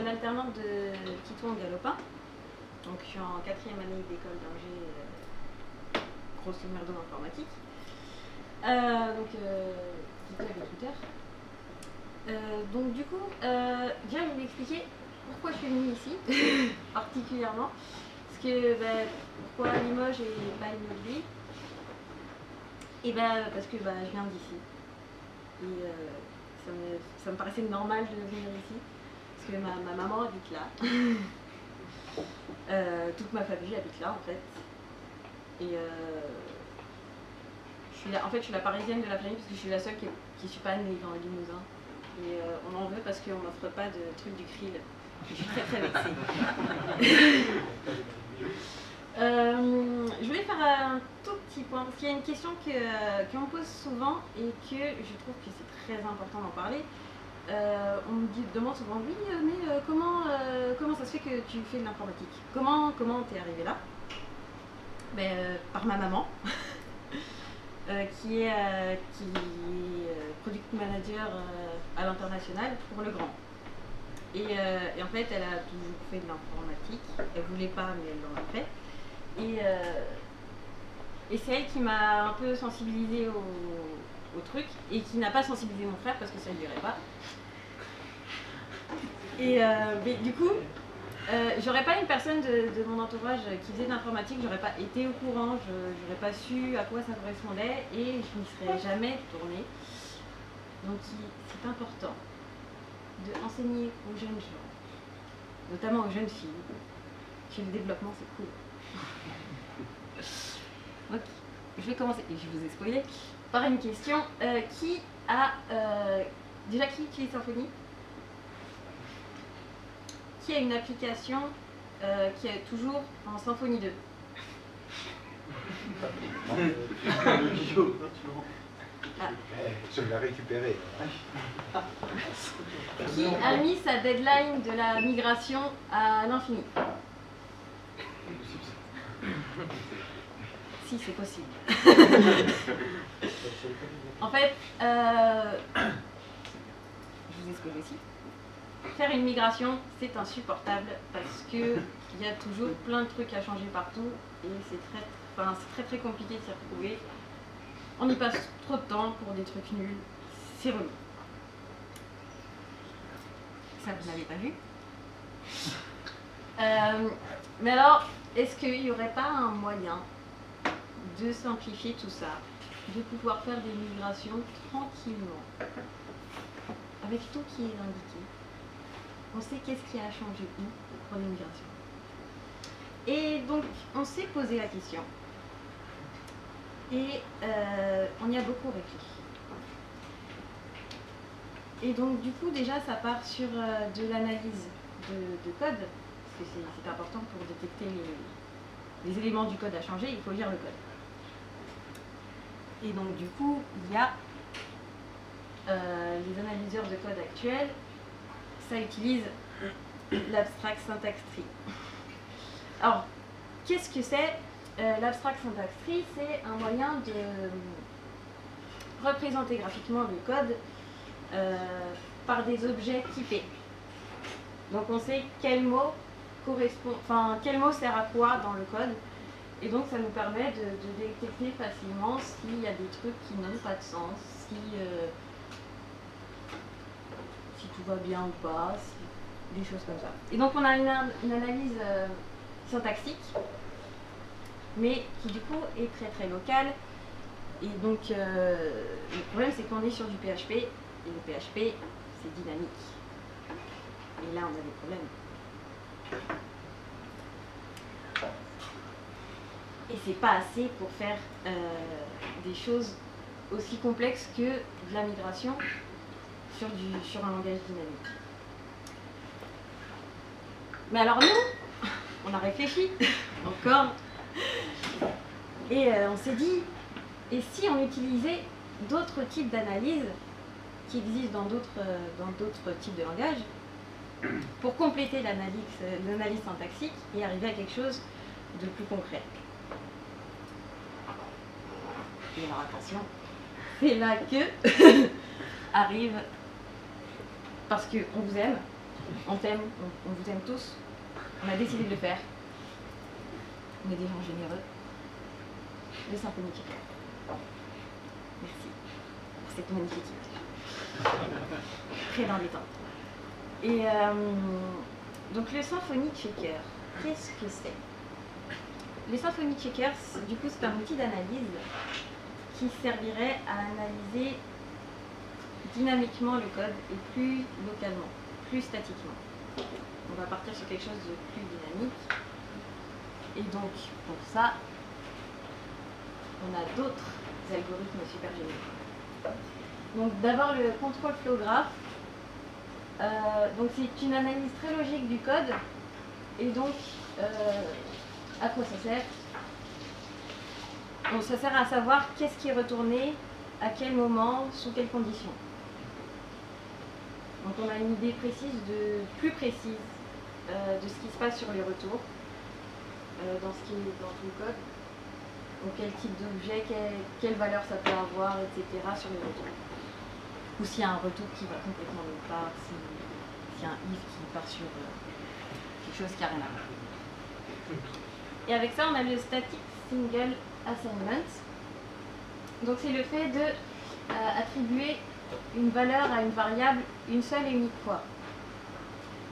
l'alternante de Titouan Galopin. Donc je suis en 4e année d'école d'ingé, grosso merdo informatique. Agriculteur. Donc du coup, déjà je vais vous expliquer pourquoi je suis venue ici, particulièrement. Parce que, pourquoi Limoges et pas une autre ville? Et parce que je viens d'ici. Et ça me paraissait normal de venir ici. Parce que ma maman habite là. Toute ma famille habite là en fait. Et je suis la parisienne de la famille parce que je suis la seule qui ne suis pas née dans le Limousin. Et on en veut parce qu'on m'offre pas de trucs du krill. Je suis très très vexée. Je voulais faire un tout petit point parce qu'il y a une question qu'on me pose souvent et que je trouve que c'est très important d'en parler. On me demande souvent, oui, mais comment ça se fait que tu fais de l'informatique? Comment t'es arrivé là? Par ma maman, qui est product manager à l'international pour Legrand. Et en fait, elle a toujours fait de l'informatique. Elle voulait pas, mais elle l'en a fait. Et c'est elle qui m'a un peu sensibilisée au truc et qui n'a pas sensibilisé mon frère parce que ça ne lui irait pas. Et du coup, j'aurais pas une personne de mon entourage qui faisait de l'informatique, j'aurais pas été au courant, j'aurais pas su à quoi ça correspondait et je n'y serais jamais tournée. Donc c'est important d'enseigner aux jeunes gens, notamment aux jeunes filles, que le développement c'est cool. Ok, je vais commencer, et je vous ai spoilé, par une question. Qui utilise Symfony? Qui a une application qui est toujours en Symfony 2? Je l'ai récupéré. Qui a mis sa deadline de la migration à l'infini? Si, c'est possible. En fait, je vous ai spoilé aussi. Faire une migration, c'est insupportable parce qu'il y a toujours plein de trucs à changer partout et c'est très compliqué de s'y retrouver. On y passe trop de temps pour des trucs nuls, c'est relou. Ça, vous n'avez pas vu. Mais alors, est-ce qu'il n'y aurait pas un moyen de simplifier tout ça, de pouvoir faire des migrations tranquillement, avec tout qui est indiqué? On sait qu'est-ce qui a changé où pour l'immigration. Et donc, on s'est posé la question. Et on y a beaucoup réfléchi. Et donc, du coup, déjà, ça part sur de l'analyse de code, parce que c'est important pour détecter les éléments du code à changer, il faut lire le code. Et donc, du coup, il y a les analyseurs de code actuels. Ça utilise l'abstract syntax tree. Alors, qu'est-ce que c'est? L'abstract syntax tree, c'est un moyen de représenter graphiquement le code par des objets typés. Donc on sait quel mot sert à quoi dans le code. Et donc ça nous permet de détecter facilement s'il y a des trucs qui n'ont pas de sens, si tout va bien ou pas, des choses comme ça. Et donc on a une analyse syntaxique, mais qui du coup est très locale. Et donc le problème c'est qu'on est sur du PHP, et le PHP c'est dynamique. Et là on a des problèmes. Et c'est pas assez pour faire des choses aussi complexes que de la migration sur un langage dynamique. Mais alors nous, on a réfléchi encore et on s'est dit, et si on utilisait d'autres types d'analyses qui existent dans d'autres types de langages pour compléter l'analyse syntaxique et arriver à quelque chose de plus concret. Et alors attention, c'est là que arrive, parce qu'on vous aime, On t'aime, on vous aime tous. On a décidé de le faire. On est des gens généreux. De Symphony Checker. Merci pour cette magnifique image. Très dans les temps. Et donc le Symphony Checker, qu'est-ce que c'est? Le Symphony Checker, du coup, c'est un outil d'analyse qui servirait à analyser dynamiquement le code et plus localement, plus statiquement. On va partir sur quelque chose de plus dynamique. Et donc, pour ça, on a d'autres algorithmes super géniaux. Donc d'abord le control flow graph. Donc c'est une analyse très logique du code. Et donc, à quoi ça sert? Donc ça sert à savoir qu'est-ce qui est retourné, à quel moment, sous quelles conditions. Donc on a une idée plus précise de ce qui se passe sur les retours, dans tout le code. Donc quel type d'objet, quelle valeur ça peut avoir, etc. sur les retours. Ou s'il y a un retour qui va complètement nulle part, s'il y a un if qui part sur quelque chose qui n'a rien à voir. Et avec ça, on a le static single assignment. Donc c'est le fait de attribuer une valeur à une variable une seule et unique fois.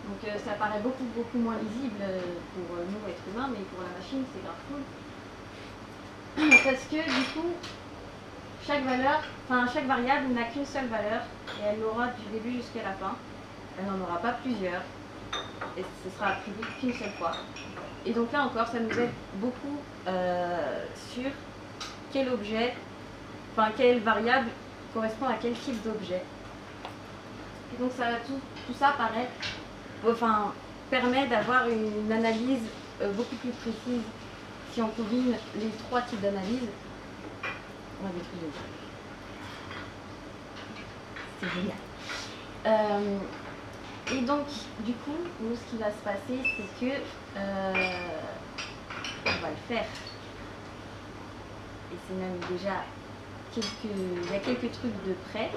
Donc ça paraît beaucoup moins lisible pour nous, êtres humains, mais pour la machine, c'est grave cool. Parce que du coup, chaque variable n'a qu'une seule valeur et elle l'aura du début jusqu'à la fin. Elle n'en aura pas plusieurs et ce sera attribué qu'une seule fois. Et donc là encore, ça nous aide beaucoup sur quel objet, quelle variable correspond à quel type d'objet. Et donc tout ça permet d'avoir une analyse beaucoup plus précise. Si on combine les trois types d'analyse, on a des trucs de c'est génial. Et donc, du coup, nous, ce qui va se passer, c'est que on va le faire. Et c'est même déjà il y a quelques trucs de près.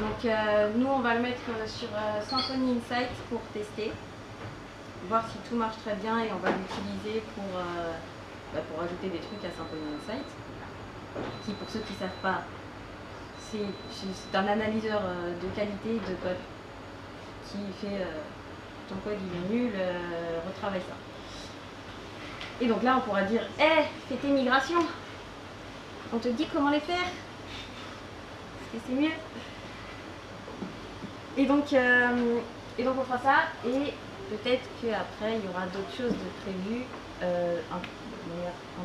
Donc, nous, on va le mettre sur Symfony Insight pour tester, voir si tout marche très bien, et on va l'utiliser pour ajouter des trucs à Symfony Insight, qui, pour ceux qui ne savent pas, c'est un analyseur de qualité de code qui fait ton code il est nul, retravaille ça. Et donc là on pourra dire hey, fais tes migrations, on te dit comment les faire, parce que c'est mieux. Et donc on fera ça, et peut-être qu'après il y aura d'autres choses de prévues, un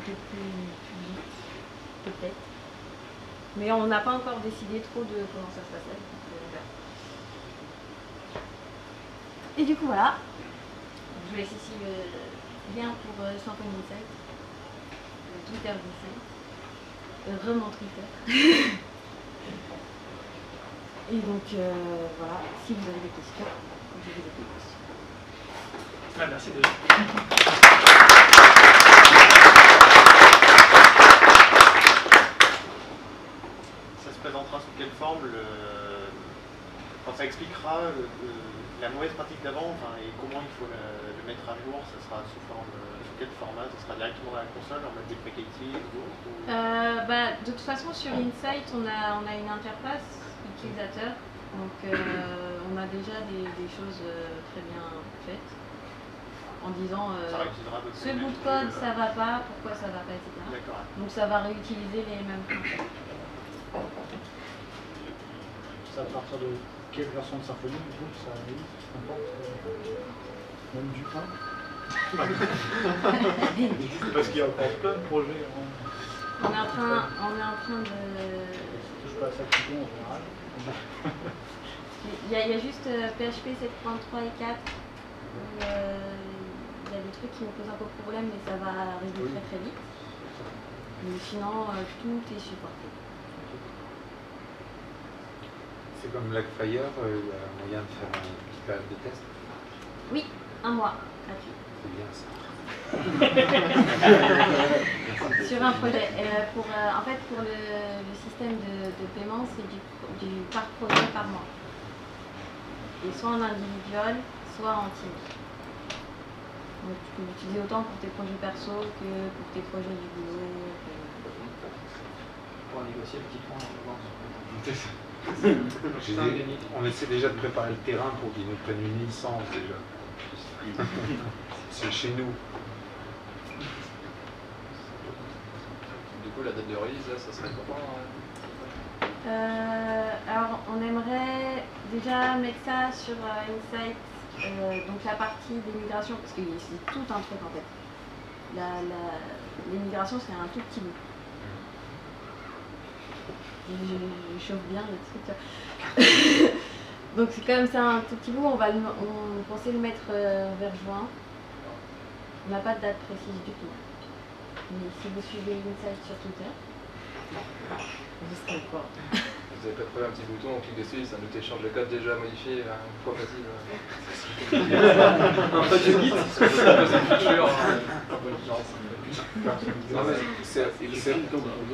peu plus vite, peut-être. Mais on n'a pas encore décidé trop de comment ça se passait. Et du coup voilà, je vous laisse ici le lien pour Symfony Insight, le Twitter d'Insight, mon Twitter. Et donc voilà, si vous avez des questions, je vous écoute. Ah, merci déjà. Ça se présentera sous quelle forme quand ça expliquera la mauvaise pratique d'avant, et comment il faut le mettre à jour, ça sera sous quel format? Ça sera directement dans la console en mode deprecated ou autre de toute façon sur Insight on a une interface utilisateur, donc on a déjà des choses très bien faites en disant ce bout de code ça va pas, pourquoi ça va pas, etc. Donc ça va réutiliser les mêmes concepts. Ça à partir de quelle version de Symfony du coup ça arrive, n'importe, même du 1. Parce qu'il y a encore plein de projets. On est en train de... Je touche pas à ça tout en général. Il y a juste PHP 7.3 et 4 où il y a des trucs qui me posent un peu de problème, mais ça va arriver très vite. Mais sinon, tout est supporté. C'est comme Blackfire, il y a moyen de faire une petite période de test? Oui, 1 mois gratuit. C'est bien ça. Sur un projet. En fait, pour le système de paiement, c'est du par projet par mois. et soit en individuel, soit en team. Donc tu peux l'utiliser autant pour tes projets perso que pour tes projets du boulot. Pour négocier le petit point en On essaie déjà de préparer le terrain pour qu'ils nous prennent une licence déjà. C'est chez nous. Du coup, la date de release, là, ça serait comment Alors on aimerait déjà mettre ça sur Insight, donc la partie des migrations, parce que c'est tout un truc en fait. Les migrations c'est un tout petit bout. Je chauffe bien le truc. Donc c'est comme ça un tout petit bout, on pensait le mettre vers juin. On n'a pas de date précise du tout. Mais si vous suivez Insight sur Twitter, vous serez au courant. Vous avez pas trouvé un petit bouton, on clique dessus, ça nous télécharge le code déjà modifié, quoi facile. Un peu de guide,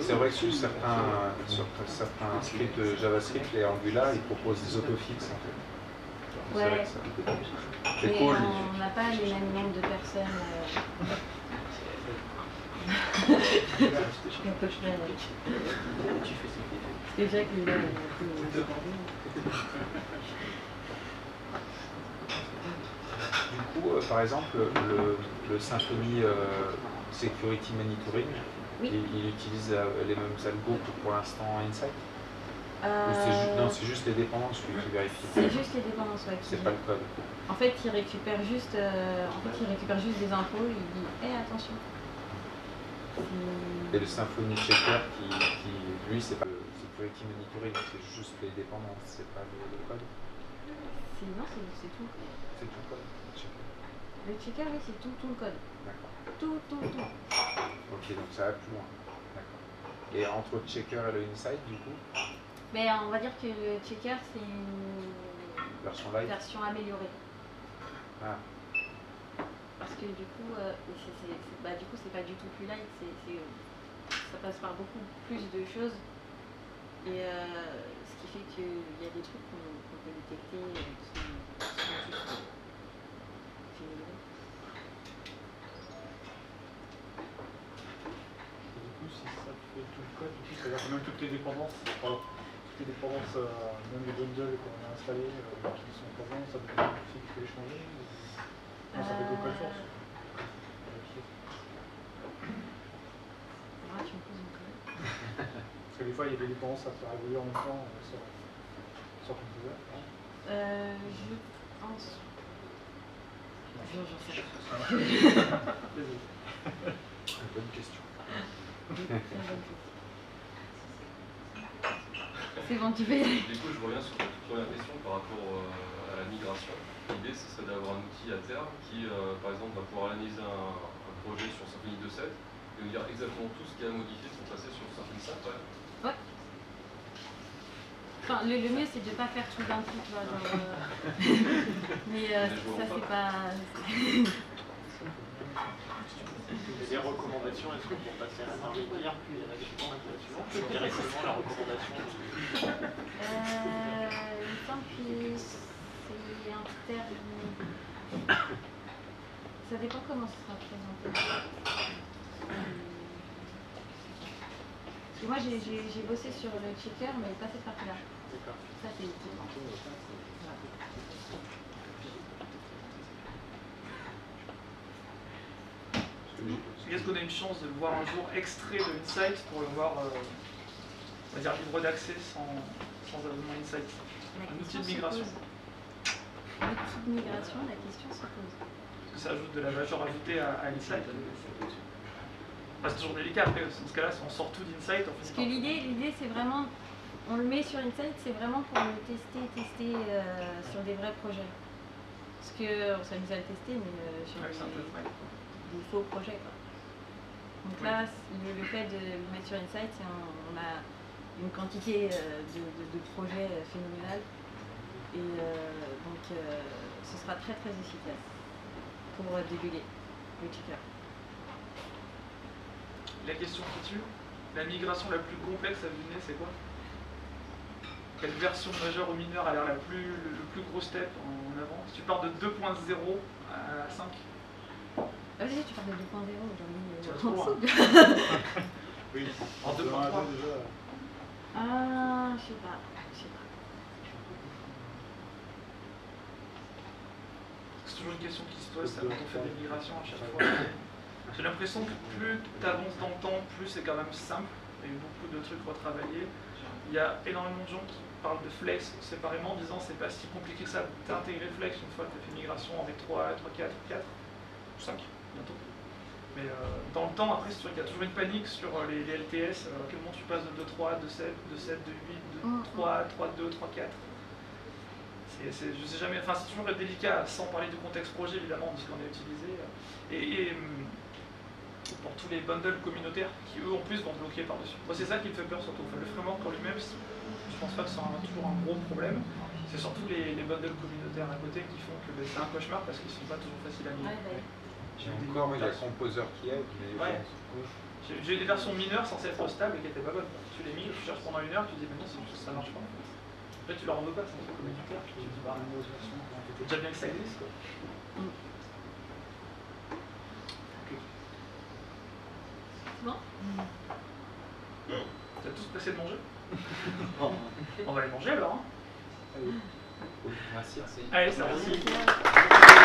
c'est vrai que sur certains scripts JavaScript et Angular, ils proposent des autofixes en fait. Ouais. C'est Mais cool. on n'a pas les mêmes nombres de personnes. Un peu cher. C'est déjà qu'il est là, il est un peu débordé. Du coup, par exemple, le Symfony Security Monitoring, Oui. il utilise les mêmes algos que pour l'instant Insight. Ou Euh, c'est juste les dépendances lui, qui vérifie. C'est juste les dépendances, ouais. C'est pas le code. En fait, il récupère juste des infos, il dit attention. Et le Symfony Checker qui lui, c'est pas le Security Monitoring, c'est juste les dépendances, c'est pas le code. Non, c'est tout. C'est tout le code. Le checker, oui, c'est tout le code. D'accord. Tout. Ok, donc ça va plus loin. D'accord. Et entre le checker et le Insight, du coup, Mais on va dire que le checker, c'est une version live. version améliorée. Ah, Parce que du coup, c'est pas du tout plus light, ça passe par beaucoup plus de choses. Et ce qui fait qu'il y a des trucs qu'on peut détecter qui sont juste améliorés. Et du coup, si ça fait tout le code, du coup, c'est-à-dire que même toutes les dépendances, même les bundles qu'on a installés, qui sont pas bons, ça veut dire qu'il faut les changer ou... Non, ça fait open source. Ah, tu me poses une colle. Parce que des fois, il y a des dépendances à faire évoluer en même temps sur composer. Je pense. J'en sais rien. bonne question. C'est bon, tu peux y aller. Du coup, je reviens sur votre première question par rapport à la migration. L'idée, ce serait d'avoir un outil à terme qui, par exemple, va pouvoir analyser un projet sur Symfony 2.7 et nous dire exactement tout ce qu'il y a à modifier pour passer sur Symfony 5. Ouais. Enfin, le mieux, c'est de ne pas faire tout d'un coup, tu vois, genre... Mais ça, c'est pas... Des recommandations, est-ce que pour passer à l'intermédiaire, puis à la suivante, directement la recommandation Il me semble que c'est un terme... Ça dépend comment ce sera présenté. Parce que moi, j'ai bossé sur le checker, mais pas cette partie-là. D'accord. Ça, c'est utile. Voilà. Est-ce qu'on a une chance de le voir un jour extrait de Insight pour le voir, on va dire, libre d'accès sans abonnement Insight? Un outil de migration. L'outil de migration, la question se pose. Ça ajoute de la valeur ajoutée à Insight. C'est toujours délicat après, dans ce cas-là, si on sort tout d'Insight, on Parce fait que l'idée, c'est vraiment, on le met sur Insight, c'est vraiment pour le tester sur des vrais projets. Parce qu'on s'amuse à le tester, mais sur des faux projets, quoi. Donc là, le fait de le mettre sur Insight, on a une quantité de projets phénoménale. Et donc, ce sera très très efficace pour débugger le checker. La question qui tue, la migration la plus complexe à mener, c'est quoi? quelle version majeure ou mineure a l'air le plus gros step en avant. Si tu pars de 2.0 à 5. Ah oui, tu parles de 2.0, Tu vas genre trop en loin. dessous. Oui, En 2.3. déjà. Ah, je sais pas. C'est toujours une question qui se pose, ça, quand on fait des migrations à chaque fois. J'ai l'impression que plus tu avances dans le temps, plus c'est quand même simple. Il y a eu beaucoup de trucs retravaillés. Il y a énormément de gens qui parlent de flex séparément en disant c'est pas si compliqué que ça d'intégrer flex une fois que tu as fait migration en V3, 3, 4, 4, 5 bientôt. Mais dans le temps, après, c'est sûr qu'il y a toujours une panique sur les LTS. À quel moment tu passes de 2.3, 2.7, 2.7, 2.8, 2.3, 3.2, 3.4. Je sais jamais, enfin c'est toujours délicat, sans parler du contexte projet évidemment, de ce qu'on a utilisé. Et pour tous les bundles communautaires qui eux en plus vont bloquer par-dessus. Moi c'est ça qui me fait peur surtout. Enfin, le framework en lui-même, je pense pas que c'est toujours un gros problème. C'est surtout les bundles communautaires à côté qui font que c'est un cauchemar parce qu'ils sont pas toujours faciles à migrer. J'ai encore il y a Composer qui aide, mais ouais. J'ai eu des versions mineures censées être stables et qui n'étaient pas bonnes. Tu les migres, tu cherches pendant une heure, tu dis mais non, ça marche pas. En fait, tu leur en veux pas, c'est un truc communautaire. Tu dis bah, c'est déjà bien que ça existe quoi. Bon. T'as tous passé de manger? On va aller manger alors. Hein. merci. Allez, ça va. Merci.